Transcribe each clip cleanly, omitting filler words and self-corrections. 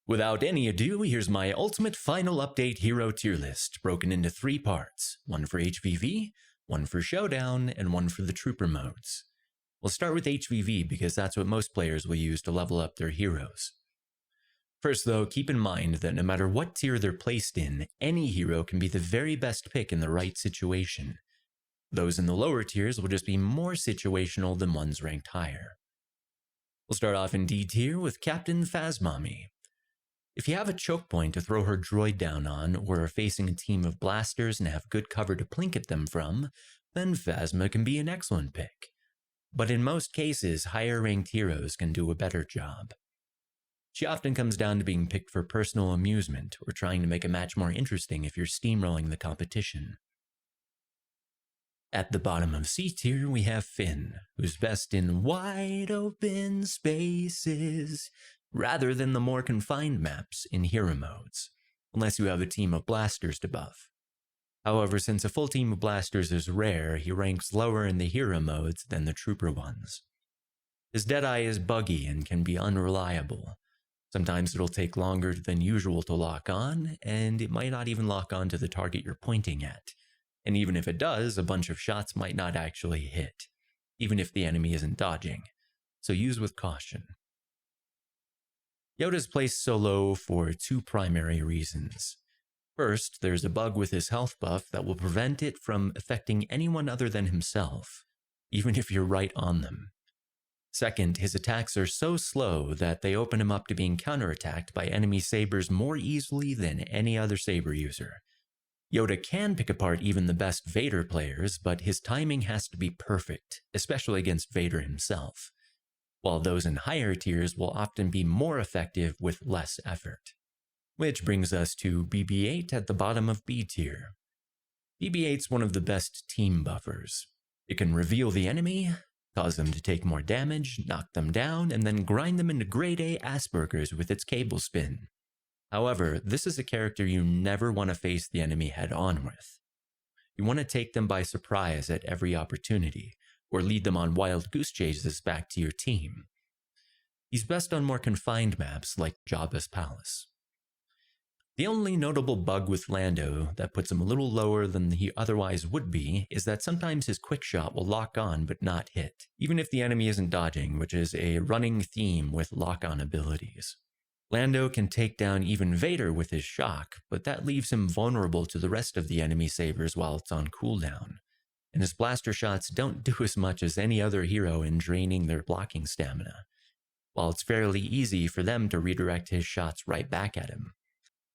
Without any ado, here's my ultimate final update hero tier list, broken into 3 parts, one for HvV, one for Showdown, and one for the Trooper modes. We'll start with HvV because that's what most players will use to level up their heroes. First though, keep in mind that no matter what tier they're placed in, any hero can be the very best pick in the right situation. Those in the lower tiers will just be more situational than ones ranked higher. We'll start off in D tier with Captain Phasmami. If you have a choke point to throw her droid down on, or are facing a team of blasters and have good cover to plink at them from, then Phasma can be an excellent pick. But in most cases, higher ranked heroes can do a better job. She often comes down to being picked for personal amusement, or trying to make a match more interesting if you're steamrolling the competition. At the bottom of C tier, we have Finn, who's best in wide open spaces, rather than the more confined maps in hero modes, unless you have a team of blasters to buff. However, since a full team of blasters is rare, he ranks lower in the hero modes than the trooper ones. His Deadeye is buggy and can be unreliable. Sometimes it'll take longer than usual to lock on, and it might not even lock on to the target you're pointing at. And even if it does, a bunch of shots might not actually hit, even if the enemy isn't dodging, so use with caution. Yoda's placed so low for 2 primary reasons. First, there's a bug with his health buff that will prevent it from affecting anyone other than himself, even if you're right on them. Second, his attacks are so slow that they open him up to being counterattacked by enemy sabers more easily than any other saber user. Yoda can pick apart even the best Vader players, but his timing has to be perfect, especially against Vader himself, while those in higher tiers will often be more effective with less effort. Which brings us to BB-8 at the bottom of B tier. BB-8's one of the best team buffers. It can reveal the enemy, cause them to take more damage, knock them down, and then grind them into grade A Aspergers with its cable spin. However, this is a character you never want to face the enemy head on with. You want to take them by surprise at every opportunity, or lead them on wild goose chases back to your team. He's best on more confined maps like Jabba's Palace. The only notable bug with Lando that puts him a little lower than he otherwise would be is that sometimes his quick shot will lock on but not hit, even if the enemy isn't dodging, which is a running theme with lock-on abilities. Lando can take down even Vader with his shock, but that leaves him vulnerable to the rest of the enemy sabers while it's on cooldown, and his blaster shots don't do as much as any other hero in draining their blocking stamina, while it's fairly easy for them to redirect his shots right back at him.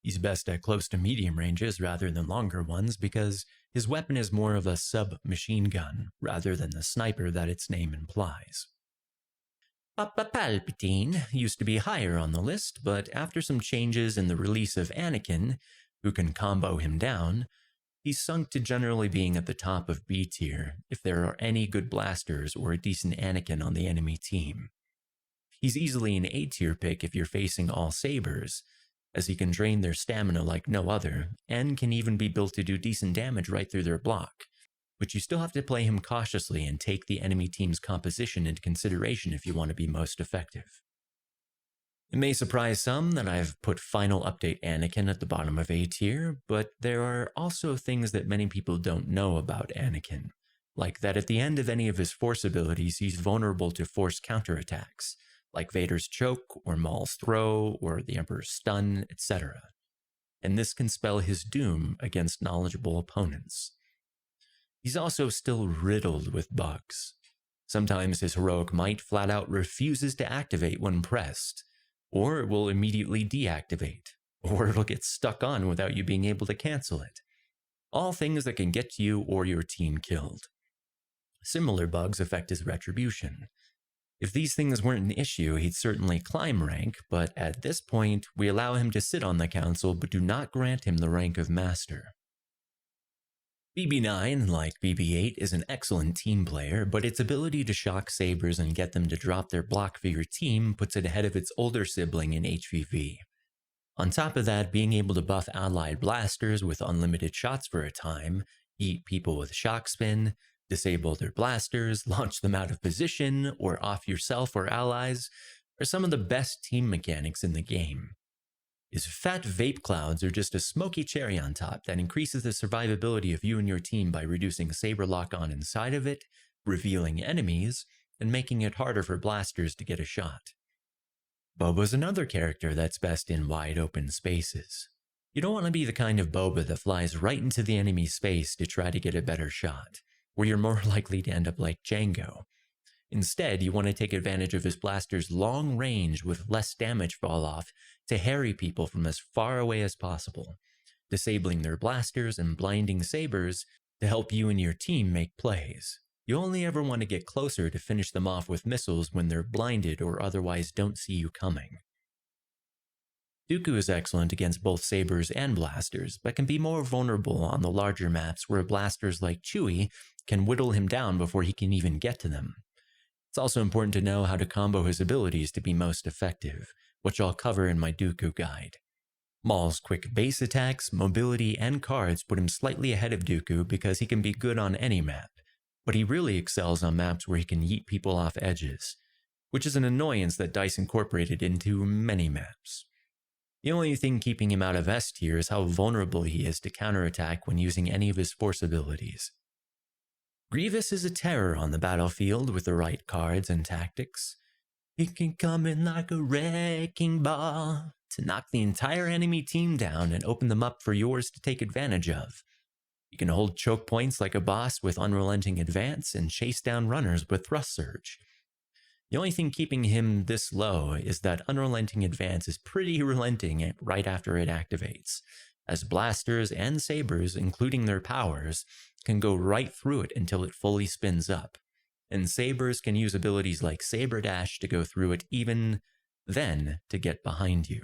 He's best at close to medium ranges rather than longer ones because his weapon is more of a sub-machine gun rather than the sniper that its name implies. Papa Palpatine used to be higher on the list, but after some changes in the release of Anakin, who can combo him down, he's sunk to generally being at the top of B tier if there are any good blasters or a decent Anakin on the enemy team. He's easily an A tier pick if you're facing all sabers, as he can drain their stamina like no other, and can even be built to do decent damage right through their block, but you still have to play him cautiously and take the enemy team's composition into consideration if you want to be most effective. It may surprise some that I've put Final Update Anakin at the bottom of A tier, but there are also things that many people don't know about Anakin, like that at the end of any of his Force abilities he's vulnerable to Force counterattacks, like Vader's choke, or Maul's throw, or the Emperor's stun, etc. And this can spell his doom against knowledgeable opponents. He's also still riddled with bugs. Sometimes his heroic might flat out refuses to activate when pressed, or it will immediately deactivate, or it'll get stuck on without you being able to cancel it. All things that can get you or your team killed. Similar bugs affect his retribution. If these things weren't an issue, he'd certainly climb rank, but at this point, we allow him to sit on the council but do not grant him the rank of master. BB-9, like BB-8, is an excellent team player, but its ability to shock sabers and get them to drop their block for your team puts it ahead of its older sibling in HvV. On top of that, being able to buff allied blasters with unlimited shots for a time, eat people with shock spin, disable their blasters, launch them out of position, or off yourself or allies, are some of the best team mechanics in the game. His fat vape clouds are just a smoky cherry on top that increases the survivability of you and your team by reducing saber lock-on inside of it, revealing enemies, and making it harder for blasters to get a shot. Boba's another character that's best in wide open spaces. You don't want to be the kind of Boba that flies right into the enemy space to try to get a better shot, where you're more likely to end up like Django. Instead, you want to take advantage of his blaster's long range with less damage fall off to harry people from as far away as possible, disabling their blasters and blinding sabers to help you and your team make plays. You only ever want to get closer to finish them off with missiles when they're blinded or otherwise don't see you coming. Dooku is excellent against both sabers and blasters, but can be more vulnerable on the larger maps where blasters like Chewie can whittle him down before he can even get to them. It's also important to know how to combo his abilities to be most effective, which I'll cover in my Dooku guide. Maul's quick base attacks, mobility, and cards put him slightly ahead of Dooku because he can be good on any map, but he really excels on maps where he can yeet people off edges, which is an annoyance that DICE incorporated into many maps. The only thing keeping him out of S tier is how vulnerable he is to counterattack when using any of his force abilities. Grievous is a terror on the battlefield with the right cards and tactics. He can come in like a wrecking ball to knock the entire enemy team down and open them up for yours to take advantage of. He can hold choke points like a boss with unrelenting advance and chase down runners with thrust surge. The only thing keeping him this low is that unrelenting advance is pretty relenting right after it activates, as blasters and sabers, including their powers, can go right through it until it fully spins up, and sabers can use abilities like Saber Dash to go through it even then to get behind you.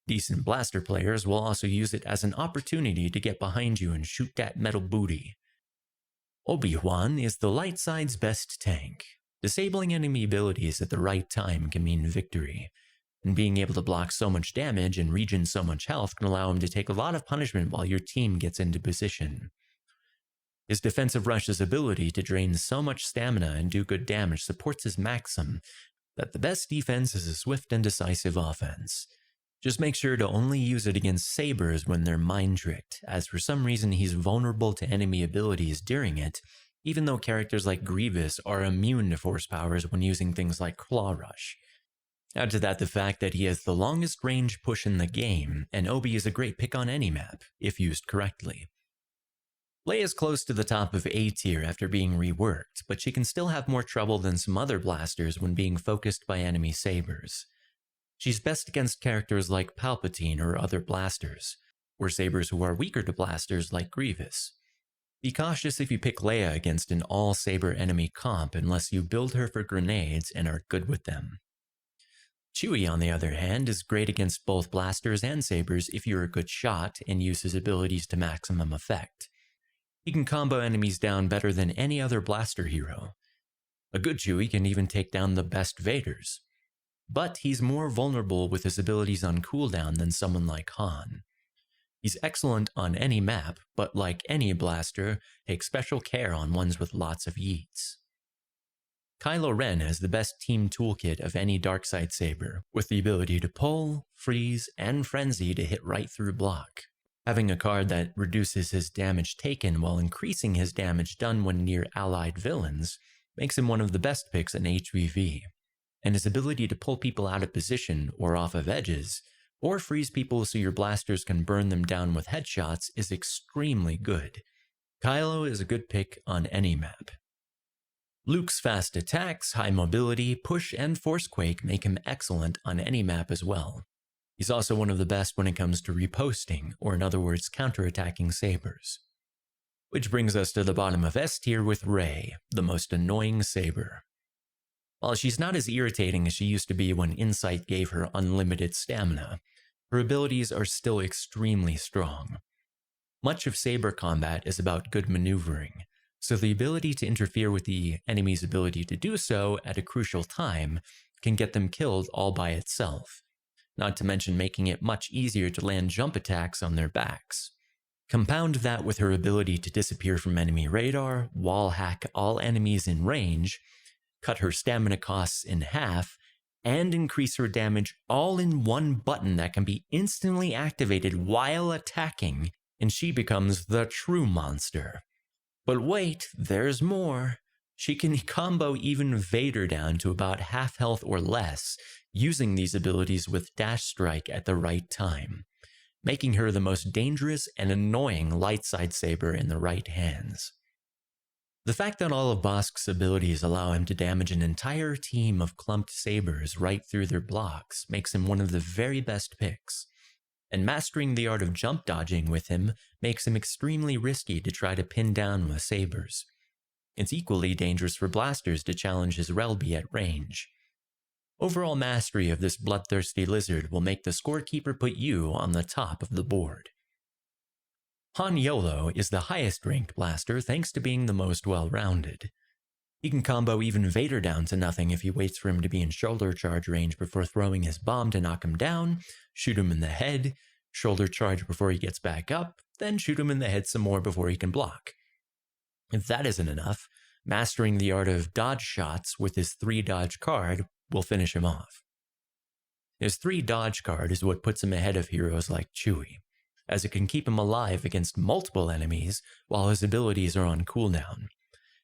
Decent blaster players will also use it as an opportunity to get behind you and shoot that metal booty. Obi-Wan is the light side's best tank. Disabling enemy abilities at the right time can mean victory, and being able to block so much damage and regen so much health can allow him to take a lot of punishment while your team gets into position. His defensive rush's ability to drain so much stamina and do good damage supports his maxim that the best defense is a swift and decisive offense. Just make sure to only use it against sabers when they're mind-tricked, as for some reason he's vulnerable to enemy abilities during it, even though characters like Grievous are immune to force powers when using things like Claw Rush. Add to that the fact that he has the longest range push in the game, and Obi is a great pick on any map, if used correctly. Leia's close to the top of A tier after being reworked, but she can still have more trouble than some other blasters when being focused by enemy sabers. She's best against characters like Palpatine or other blasters, or sabers who are weaker to blasters like Grievous. Be cautious if you pick Leia against an all-saber enemy comp unless you build her for grenades and are good with them. Chewie, on the other hand, is great against both blasters and sabers if you're a good shot and use his abilities to maximum effect. He can combo enemies down better than any other blaster hero. A good Chewie can even take down the best Vaders. But he's more vulnerable with his abilities on cooldown than someone like Han. He's excellent on any map, but like any blaster, takes special care on ones with lots of yeets. Kylo Ren has the best team toolkit of any darkside saber, with the ability to pull, freeze, and frenzy to hit right through block. Having a card that reduces his damage taken while increasing his damage done when near allied villains makes him one of the best picks in HvV, and his ability to pull people out of position or off of edges, or freeze people so your blasters can burn them down with headshots is extremely good. Kylo is a good pick on any map. Luke's fast attacks, high mobility, push, and force quake make him excellent on any map as well. He's also one of the best when it comes to reposting, or in other words, counterattacking sabers. Which brings us to the bottom of S tier with Rey, the most annoying saber. While she's not as irritating as she used to be when Insight gave her unlimited stamina, her abilities are still extremely strong. Much of saber combat is about good maneuvering, so the ability to interfere with the enemy's ability to do so at a crucial time can get them killed all by itself, not to mention making it much easier to land jump attacks on their backs. Compound that with her ability to disappear from enemy radar, wall hack all enemies in range, cut her stamina costs in half, and increase her damage all in one button that can be instantly activated while attacking, and she becomes the true monster. But wait, there's more. She can combo even Vader down to about half health or less, using these abilities with Dash Strike at the right time, making her the most dangerous and annoying light side saber in the right hands. The fact that all of Bossk's abilities allow him to damage an entire team of clumped sabers right through their blocks makes him one of the very best picks, and mastering the art of jump dodging with him makes him extremely risky to try to pin down with sabers. It's equally dangerous for blasters to challenge his Relby at range. Overall mastery of this bloodthirsty lizard will make the scorekeeper put you on the top of the board. Han Yolo is the highest ranked blaster thanks to being the most well-rounded. He can combo even Vader down to nothing if he waits for him to be in shoulder charge range before throwing his bomb to knock him down, shoot him in the head, shoulder charge before he gets back up, then shoot him in the head some more before he can block. If that isn't enough, mastering the art of dodge shots with his 3 dodge card will finish him off. His 3 dodge card is what puts him ahead of heroes like Chewie, as it can keep him alive against multiple enemies while his abilities are on cooldown,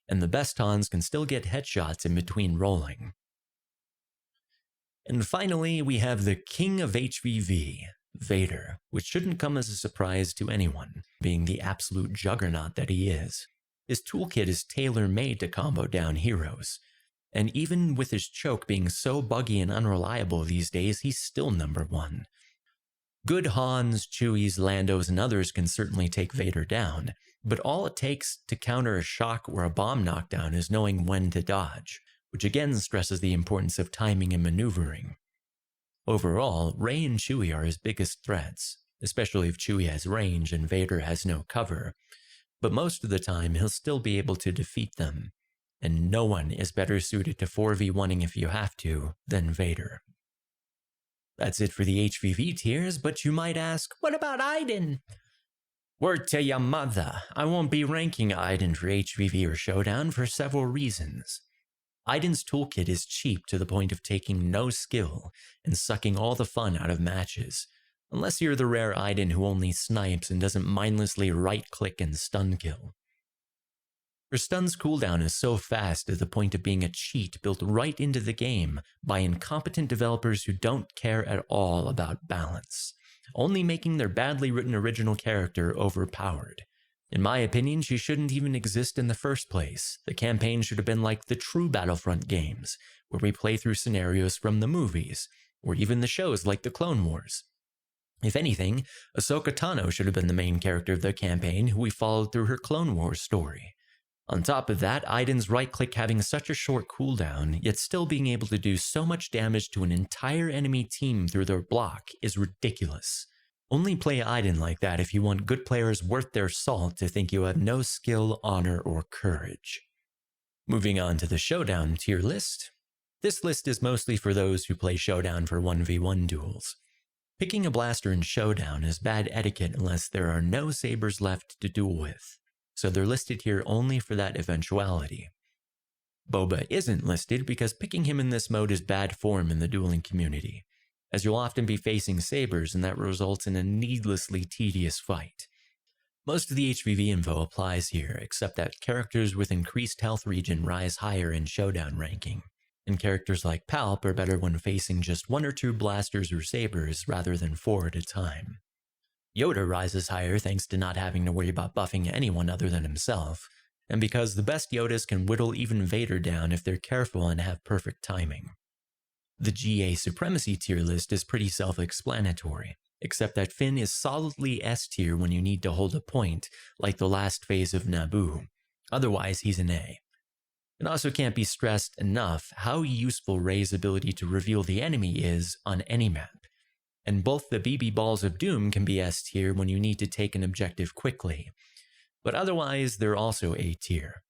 and the best Hans can still get headshots in between rolling. And finally, we have the king of HvV, Vader, which shouldn't come as a surprise to anyone, being the absolute juggernaut that he is. His toolkit is tailor-made to combo down heroes, and even with his choke being so buggy and unreliable these days, he's still number 1. Good Hans, Chewies, Landos, and others can certainly take Vader down, but all it takes to counter a shock or a bomb knockdown is knowing when to dodge, which again stresses the importance of timing and maneuvering. Overall, Rey and Chewie are his biggest threats, especially if Chewie has range and Vader has no cover, but most of the time he'll still be able to defeat them, and no one is better suited to 4v1ing if you have to than Vader. That's it for the HvV tiers, but you might ask, what about Iden? Word to your mother, I won't be ranking Iden for HvV or Showdown for several reasons. Iden's toolkit is cheap to the point of taking no skill and sucking all the fun out of matches, unless you're the rare Iden who only snipes and doesn't mindlessly right-click and stun kill. Her stun's cooldown is so fast to the point of being a cheat built right into the game by incompetent developers who don't care at all about balance, only making their badly written original character overpowered. In my opinion, she shouldn't even exist in the first place. The campaign should have been like the true Battlefront games, where we play through scenarios from the movies, or even the shows like the Clone Wars. If anything, Ahsoka Tano should have been the main character of the campaign who we followed through her Clone Wars story. On top of that, Iden's right-click having such a short cooldown, yet still being able to do so much damage to an entire enemy team through their block is ridiculous. Only play Iden like that if you want good players worth their salt to think you have no skill, honor, or courage. Moving on to the Showdown tier list. This list is mostly for those who play Showdown for 1v1 duels. Picking a blaster in Showdown is bad etiquette unless there are no sabers left to duel with, so they're listed here only for that eventuality. Boba isn't listed because picking him in this mode is bad form in the dueling community, as you'll often be facing sabers and that results in a needlessly tedious fight. Most of the HvV info applies here, except that characters with increased health regen rise higher in Showdown ranking, and characters like Palp are better when facing just 1 or 2 blasters or sabers rather than 4 at a time. Yoda rises higher thanks to not having to worry about buffing anyone other than himself, and because the best Yodas can whittle even Vader down if they're careful and have perfect timing. The GA Supremacy tier list is pretty self-explanatory, except that Finn is solidly S tier when you need to hold a point, like the last phase of Naboo. Otherwise, he's an A. It also can't be stressed enough how useful Rey's ability to reveal the enemy is on any map, and both the BB Balls of Doom can be S tier when you need to take an objective quickly, but otherwise they're also A tier.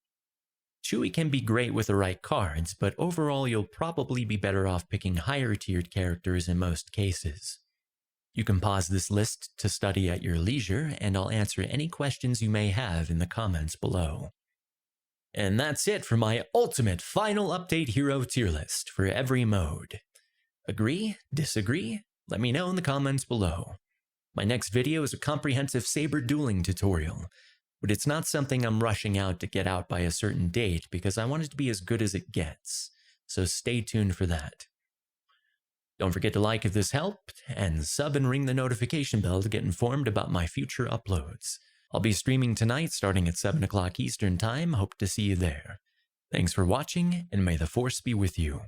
Chewie can be great with the right cards, but overall you'll probably be better off picking higher tiered characters in most cases. You can pause this list to study at your leisure, and I'll answer any questions you may have in the comments below. And that's it for my ultimate final update hero tier list for every mode. Agree? Disagree? Let me know in the comments below. My next video is a comprehensive saber dueling tutorial, but it's not something I'm rushing out to get out by a certain date because I want it to be as good as it gets, so stay tuned for that. Don't forget to like if this helped, and sub and ring the notification bell to get informed about my future uploads. I'll be streaming tonight starting at 7 o'clock Eastern Time. Hope to see you there. Thanks for watching, and may the Force be with you.